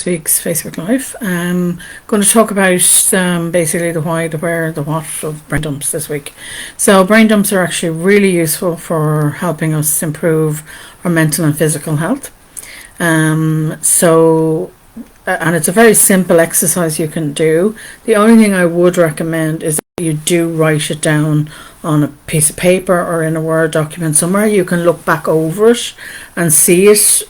week's Facebook Live. I'm going to talk about basically the why, the where, the what of brain dumps this week. So brain dumps are actually really useful for helping us improve our mental and physical health. And it's a very simple exercise you can do. The only thing I would recommend is that you do write it down on a piece of paper or in a Word document somewhere. You can look back over it and see it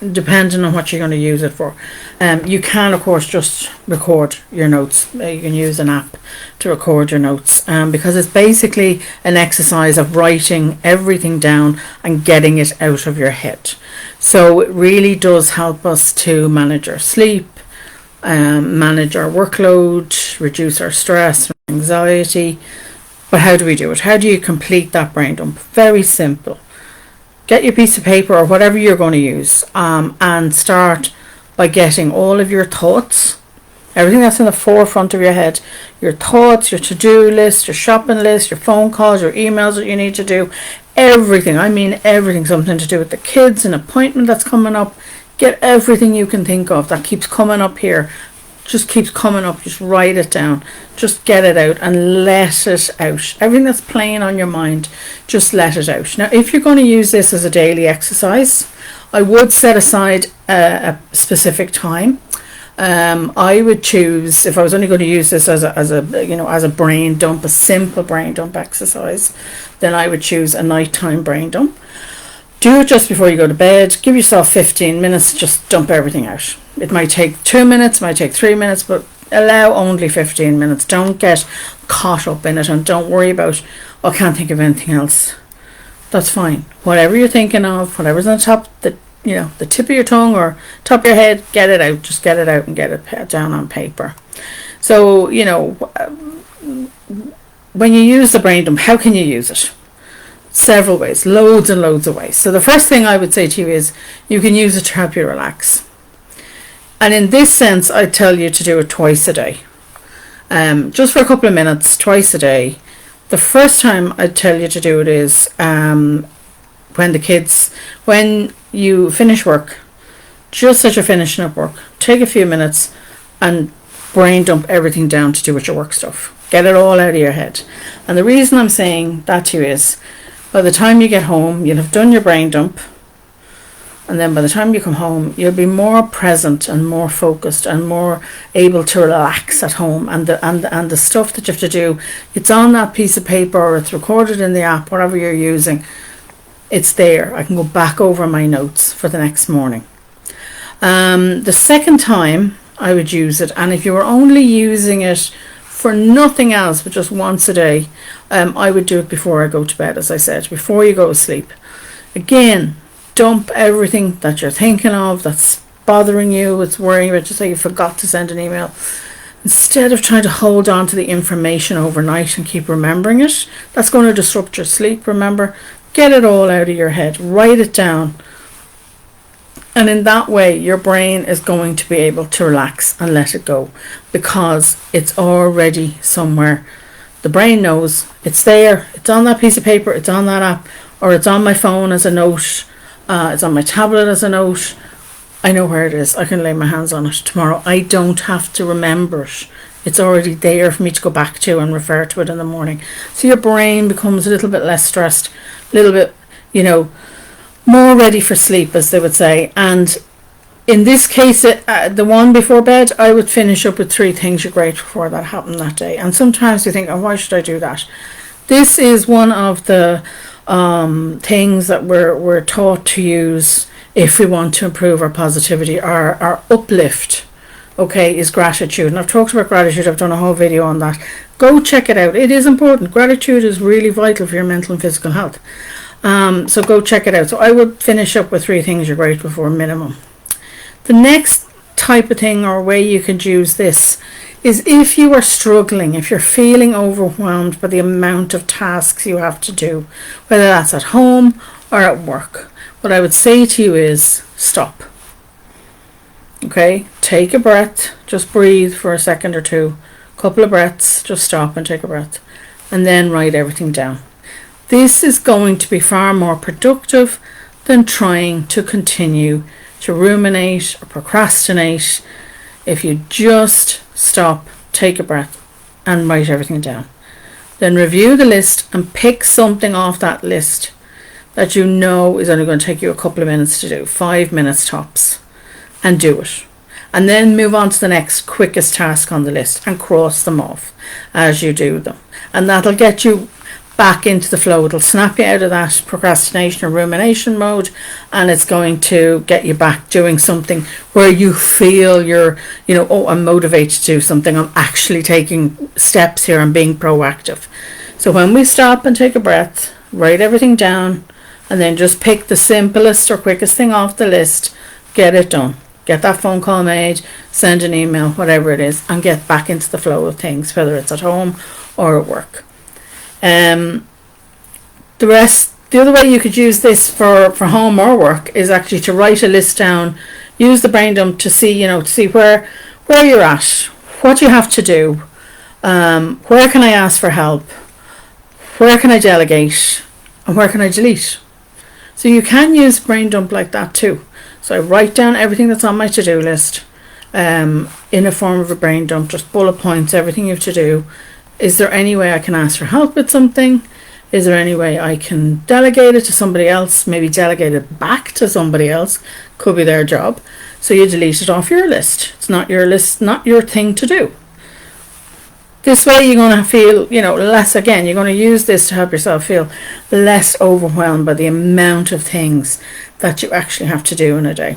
depending on what you're going to use it for. You can of course just record your notes. You can use an app to record your notes because it's basically an exercise of writing everything down and getting it out of your head. So it really does help us to manage our sleep, manage our workload, reduce our stress, anxiety. But how do we do it? How do you complete that brain dump? Very simple. Get your piece of paper or whatever you're going to use and start by getting all of your thoughts, everything that's in the forefront of your head, your thoughts, your to-do list, your shopping list, your phone calls, your emails that you need to do, everything. I mean everything, something to do with the kids, an appointment that's coming up. Get everything you can think of that keeps coming up here. Just keeps coming up. Just write it down. Just get it out and let it out. Everything that's playing on your mind, just let it out. Now, if you're going to use this as a daily exercise, I would set aside a specific time. I would choose, if I was only going to use this as a brain dump, a simple brain dump exercise, then I would choose a nighttime brain dump. Do it just before you go to bed. Give yourself 15 minutes. Just dump everything out. It might take 2 minutes, might take 3 minutes, but allow only 15 minutes. Don't get caught up in it and don't worry about, I can't think of anything else. That's fine. Whatever you're thinking of, whatever's on top, the tip of your tongue or top of your head, get it out. Just get it out and get it down on paper. So, when you use the brain dump, how can you use it? Several ways, loads and loads of ways. So the first thing I would say to you is you can use it to help you relax. And in this sense, I tell you to do it twice a day. Just for a couple of minutes, twice a day. The first time I tell you to do it is when you finish work, just as you're finishing up work, take a few minutes and brain dump everything down to do with your work stuff. Get it all out of your head. And the reason I'm saying that to you is by the time you get home, you'll have done your brain dump. And then by the time you come home, you'll be more present and more focused and more able to relax at home. And the stuff that you have to do, it's on that piece of paper or it's recorded in the app, whatever you're using. It's there. I can go back over my notes for the next morning. The second time I would use it, and if you were only using it for nothing else but just once a day, I would do it before I go to bed, as I said, before you go to sleep. Again, dump everything that you're thinking of, that's bothering you, it's worrying about, just like you forgot to send an email. Instead of trying to hold on to the information overnight and keep remembering it, that's going to disrupt your sleep. Remember, get it all out of your head, write it down. And in that way, your brain is going to be able to relax and let it go because it's already somewhere. The brain knows it's there. It's on that piece of paper. It's on that app, or it's on my phone as a note. It's on my tablet as a note. I know where it is. I can lay my hands on it tomorrow. I don't have to remember it. It's already there for me to go back to and refer to it in the morning. So your brain becomes a little bit less stressed, a little bit, more ready for sleep, as they would say. And in this case, the one before bed, I would finish up with 3 things you're grateful for that happened that day. And sometimes you think, oh, why should I do that? This is one of the things that we're taught to use if we want to improve our positivity, our uplift, is gratitude. And I've talked about gratitude. I've done a whole video on that. Go check it out. It is important. Gratitude is really vital for your mental and physical health. So go check it out. So I would finish up with 3 things you're grateful for minimum. The next type of thing or way you could use this is if you are struggling, if you're feeling overwhelmed by the amount of tasks you have to do, whether that's at home or at work. What I would say to you is stop. Take a breath, just breathe for a second or two, couple of breaths, just stop and take a breath, and then write everything down. This is going to be far more productive than trying to continue to ruminate or procrastinate, if you just stop, take a breath, and write everything down. Then review the list and pick something off that list that you know is only going to take you a couple of minutes to do, 5 minutes tops, and do it. And then move on to the next quickest task on the list and cross them off as you do them. And that'll get you back into the flow. It'll snap you out of that procrastination or rumination mode, and it's going to get you back doing something where you feel you're, oh, I'm motivated to do something. I'm actually taking steps here. I'm being proactive. So when we stop and take a breath, write everything down, and then just pick the simplest or quickest thing off the list, get it done. Get that phone call made, send an email, whatever it is, and get back into the flow of things, whether it's at home or at work. The other way you could use this for home or work is actually to write a list down, use the brain dump to see, to see where you're at, what you have to do, where can I ask for help, where can I delegate, and where can I delete. So you can use brain dump like that too. So I write down everything that's on my to-do list in a form of a brain dump, just bullet points, everything you have to do. Is there any way I can ask for help with something? Is there any way I can delegate it to somebody else? Maybe delegate it back to somebody else. Could be their job. So you delete it off your list. It's not your list, not your thing to do. This way you're going to feel, less, again, you're going to use this to help yourself feel less overwhelmed by the amount of things that you actually have to do in a day.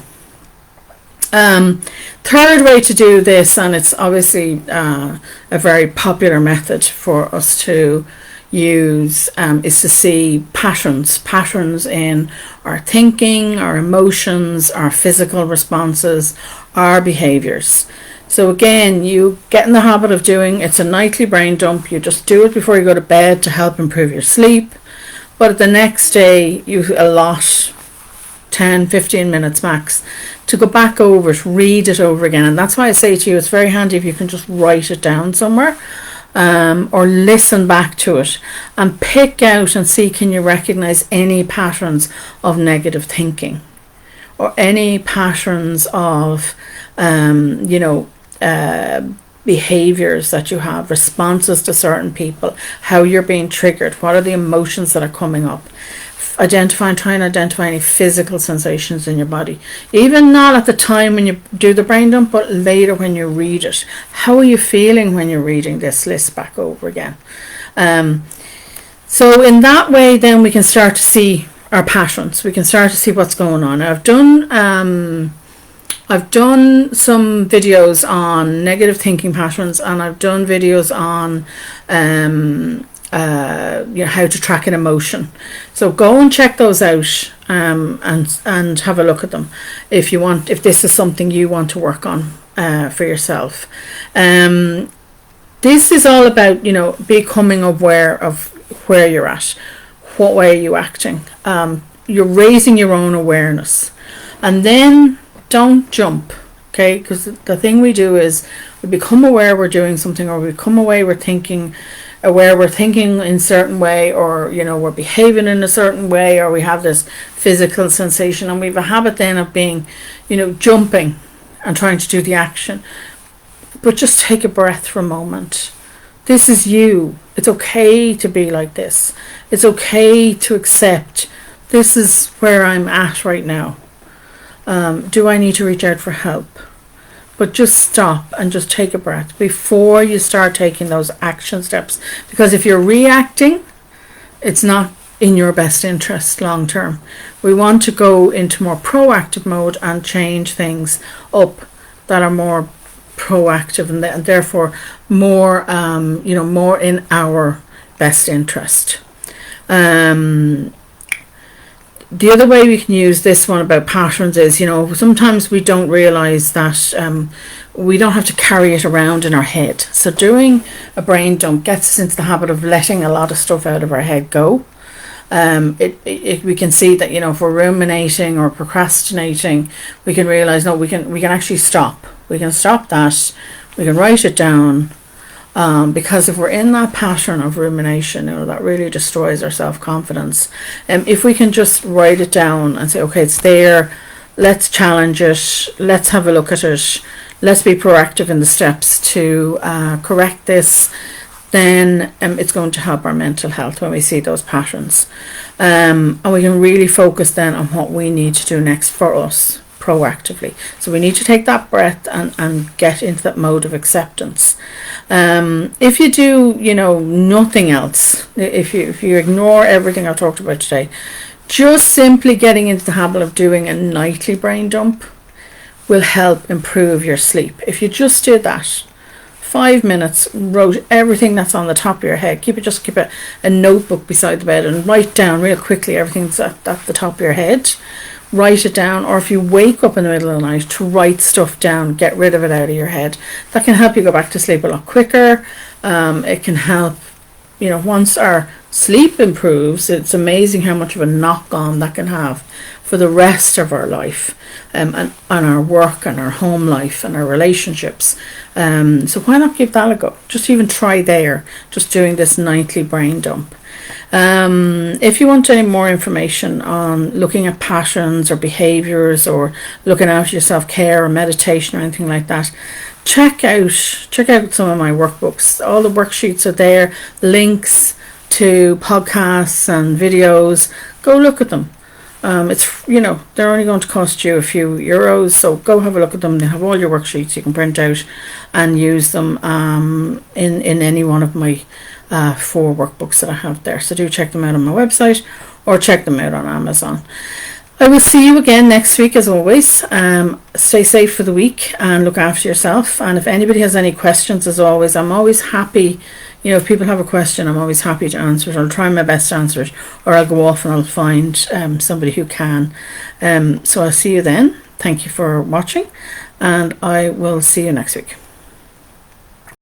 Third way to do this, and it's obviously a very popular method for us to use, is to see patterns in our thinking, our emotions, our physical responses, our behaviours. So again, you get in the habit of doing, it's a nightly brain dump. You just do it before you go to bed to help improve your sleep. But the next day, you allot 10, 15 minutes max to go back over it, read it over again. And that's why I say to you, it's very handy if you can just write it down somewhere, or listen back to it and pick out and see, can you recognize any patterns of negative thinking or any patterns of, behaviors that you have, responses to certain people, how you're being triggered, what are the emotions that are coming up. Try and identify any physical sensations in your body, even not at the time when you do the brain dump, but later when you read it. How are you feeling when you're reading this list back over again? So in that way, then we can start to see our patterns. We can start to see what's going on. Now, I've done some videos on negative thinking patterns, and I've done videos on how to track an emotion. So go and check those out, and have a look at them if this is something you want to work on for yourself. This is all about becoming aware of where you're at, what way are you acting. You're raising your own awareness, and then don't jump, okay? Because the thing we do is we become aware we're doing something, or we become aware we're thinking in a certain way, or we're behaving in a certain way, or we have this physical sensation, and we have a habit then of being jumping and trying to do the action. But just take a breath for a moment. This is you. It's okay to be like this. It's okay to accept this is where I'm at right now. Do I need to reach out for help? But just stop and just take a breath before you start taking those action steps. Because if you're reacting, it's not in your best interest long term. We want to go into more proactive mode and change things up that are more proactive and therefore more, more in our best interest. The other way we can use this one about patterns is, sometimes we don't realize that we don't have to carry it around in our head. So doing a brain dump gets us into the habit of letting a lot of stuff out of our head go. We can see that, if we're ruminating or procrastinating, we can realize, no, we can actually stop. We can stop that. We can write it down. Because if we're in that pattern of rumination, that really destroys our self-confidence. If we can just write it down and say, okay, it's there, let's challenge it, let's have a look at it, let's be proactive in the steps to correct this, then it's going to help our mental health when we see those patterns. And we can really focus then on what we need to do next for us proactively. So we need to take that breath and get into that mode of acceptance. If you do, nothing else, if you ignore everything I've talked about today, just simply getting into the habit of doing a nightly brain dump will help improve your sleep. If you just did that, 5 minutes, wrote everything that's on the top of your head, keep a notebook beside the bed and write down real quickly everything that's at the top of your head. Write it down, or if you wake up in the middle of the night, to write stuff down, get rid of it out of your head. That can help you go back to sleep a lot quicker. It can help, once our sleep improves, it's amazing how much of a knock-on that can have for the rest of our life, and our work and our home life and our relationships. So why not give that a go? Just even try there, just doing this nightly brain dump. If you want any more information on looking at patterns or behaviours, or looking after your self-care or meditation or anything like that, check out some of my workbooks. All the worksheets are there, links to podcasts and videos. Go look at them. It's they're only going to cost you a few euros, so go have a look at them. They have all your worksheets you can print out and use them in any one of my 4 workbooks that I have there. So do check them out on my website, or check them out on Amazon. I will see you again next week as always. Stay safe for the week and look after yourself. And if anybody has any questions, as always, I'm always happy. If people have a question, I'm always happy to answer it. I'll try my best to answer it, or I'll go off and I'll find somebody who can. So I'll see you then. Thank you for watching, and I will see you next week.